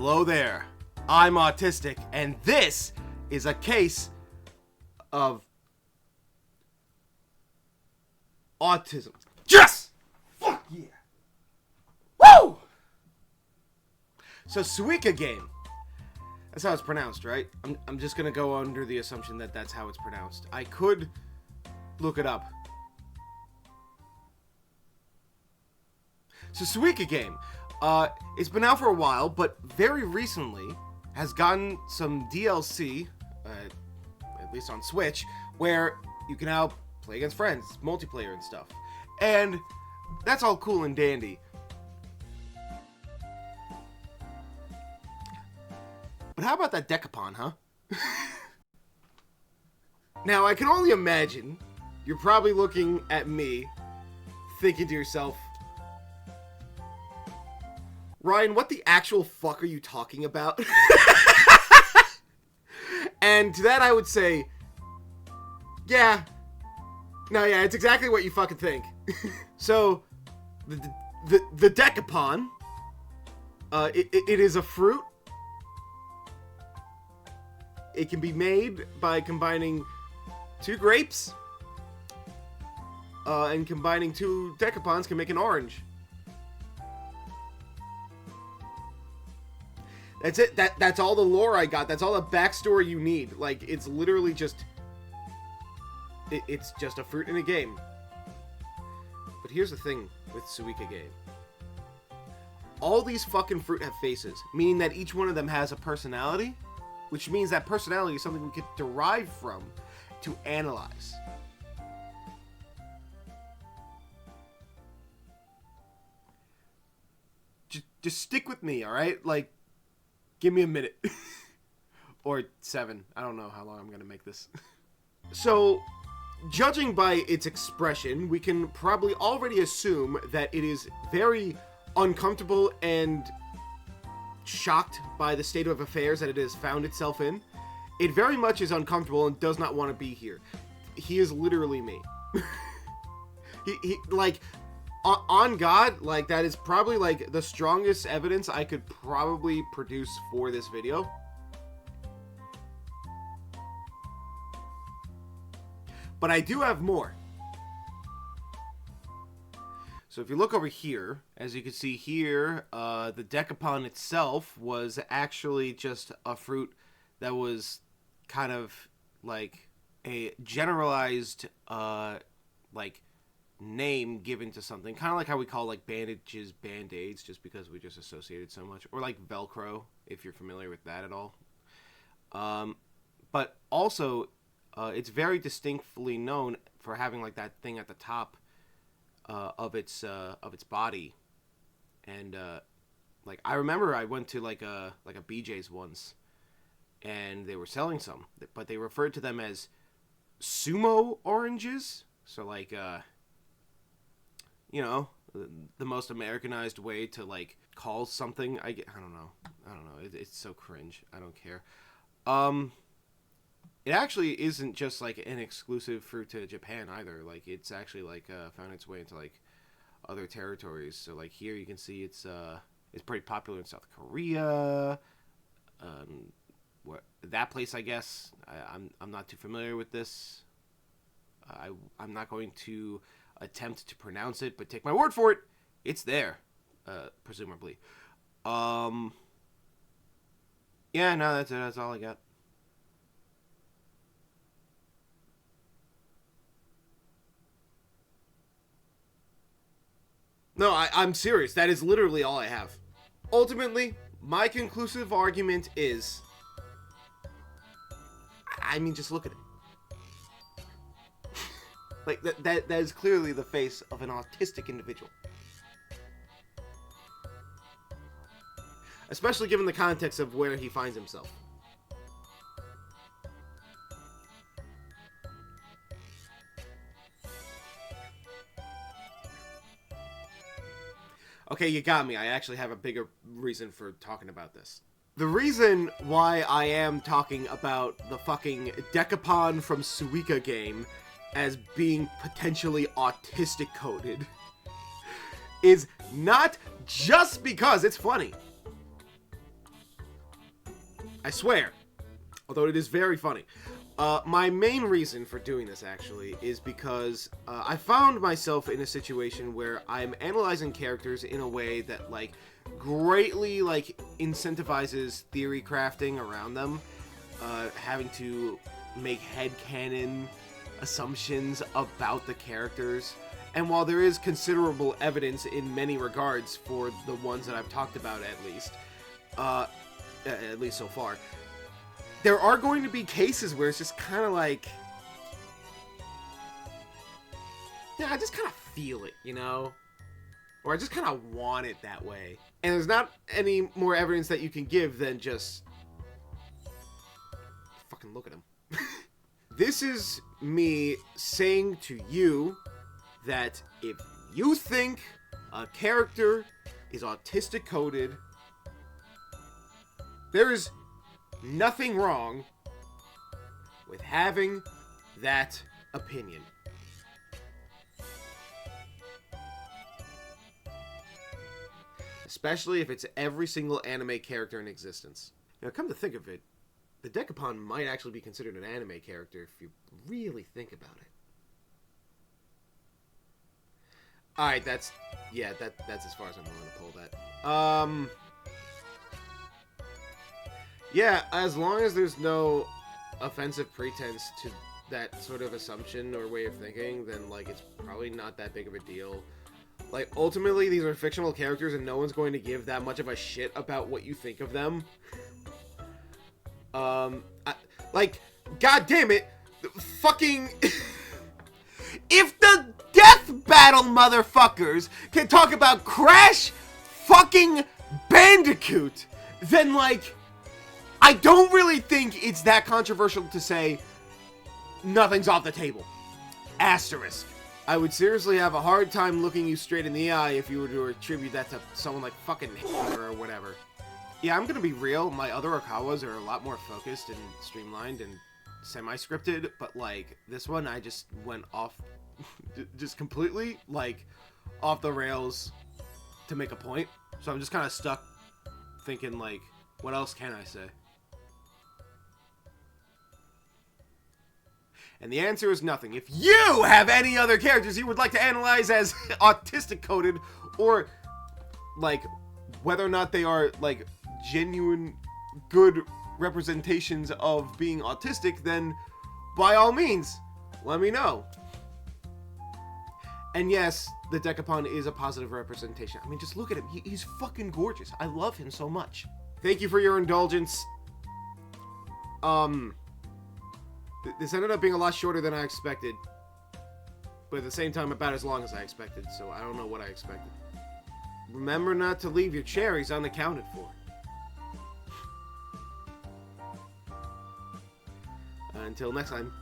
Hello there. I'm autistic, and this is a case of autism. Yes! Fuck yeah! Woo! So, Suika game. That's how it's pronounced, right? I'm just gonna go under the assumption that that's how it's pronounced. I could look it up. So, Suika game. It's been out for a while, but very recently has gotten some DLC, at least on Switch, where you can now play against friends, multiplayer and stuff. And that's all cool and dandy. But how about that Dekopon, huh? Now, I can only imagine you're probably looking at me, thinking to yourself, Ryan, what the actual fuck are you talking about? And to that I would say, yeah. No, yeah, it's exactly what you fucking think. So, the Dekopon, it is a fruit. It can be made by combining 2 grapes, and combining 2 Dekopons can make an orange. That's it. That's all the lore I got. That's all the backstory you need. Like, it's literally just... It's just a fruit in a game. But here's the thing with Suika game. All these fucking fruit have faces, meaning that each one of them has a personality, which means that personality is something we could derive from to analyze. Just stick with me, alright? Like, give me a minute. Or 7. I don't know how long I'm going to make this. So, judging by its expression, we can probably already assume that it is very uncomfortable and shocked by the state of affairs that it has found itself in. It very much is uncomfortable and does not want to be here. He is literally me. he like... On God, like, that is probably, like, the strongest evidence I could probably produce for this video. But I do have more. So if you look over here, as you can see here, the Dekopon itself was actually just a fruit that was kind of, like, a generalized, like... name given to something, kind of like how we call like bandages band-aids, just because we just associated so much, or like Velcro, if you're familiar with that at all. But also it's very distinctly known for having like that thing at the top of its body. And like I remember I went to like a BJ's once, and they were selling some, but they referred to them as sumo oranges. So like you know, the most Americanized way to, like, call something. I don't know. It's so cringe. I don't care. It actually isn't just, like, an exclusive fruit to Japan either. Like, it's actually, like, found its way into, like, other territories. So, like, here you can see it's pretty popular in South Korea. That place, I guess. I'm not too familiar with this. I'm not going to attempt to pronounce it, but take my word for it, it's there, presumably. Yeah, no, that's it. That's all I got. No, I'm serious. That is literally all I have. Ultimately, my conclusive argument is... I mean, just look at it. Like, that is clearly the face of an autistic individual. Especially given the context of where he finds himself. Okay, you got me. I actually have a bigger reason for talking about this. The reason why I am talking about the fucking Dekopon from Suika game as being potentially autistic coded is not just because it's funny. I swear. Although it is very funny. My main reason for doing this, actually, is because I found myself in a situation where I'm analyzing characters in a way that, like, greatly, like, incentivizes theory crafting around them. Having to make headcanon assumptions about the characters. And while there is considerable evidence in many regards for the ones that I've talked about, at least so far, there are going to be cases where it's just kind of like, yeah, I just kind of feel it, you know? Or I just kind of want it that way. And there's not any more evidence that you can give than just fucking look at him. This is me saying to you that if you think a character is autistic coded, there is nothing wrong with having that opinion. Especially if it's every single anime character in existence. Now, come to think of it, the Dekopon might actually be considered an anime character if you really think about it. Alright, that's as far as I'm willing to pull that. Yeah, as long as there's no offensive pretense to that sort of assumption or way of thinking, then, like, it's probably not that big of a deal. Like, ultimately, these are fictional characters and no one's going to give that much of a shit about what you think of them. Like, god damn it, fucking... If the Death Battle motherfuckers can talk about Crash fucking Bandicoot, then, like, I don't really think it's that controversial to say nothing's off the table. Asterisk. I would seriously have a hard time looking you straight in the eye if you were to attribute that to someone like fucking Hitler or whatever. Yeah, I'm gonna be real, my other Okawas are a lot more focused and streamlined and semi-scripted, but, like, this one I just went off, just completely, like, off the rails to make a point. So I'm just kind of stuck thinking, like, what else can I say? And the answer is nothing. If you have any other characters you would like to analyze as autistic coded, or, like, whether or not they are, like, genuine good representations of being autistic, then by all means, let me know. And yes, the Dekopon is a positive representation. I mean, just look at him. He's fucking gorgeous. I love him so much. Thank you for your indulgence. This ended up being a lot shorter than I expected. But at the same time, about as long as I expected, so I don't know what I expected. Remember not to leave your cherries unaccounted for. Until next time.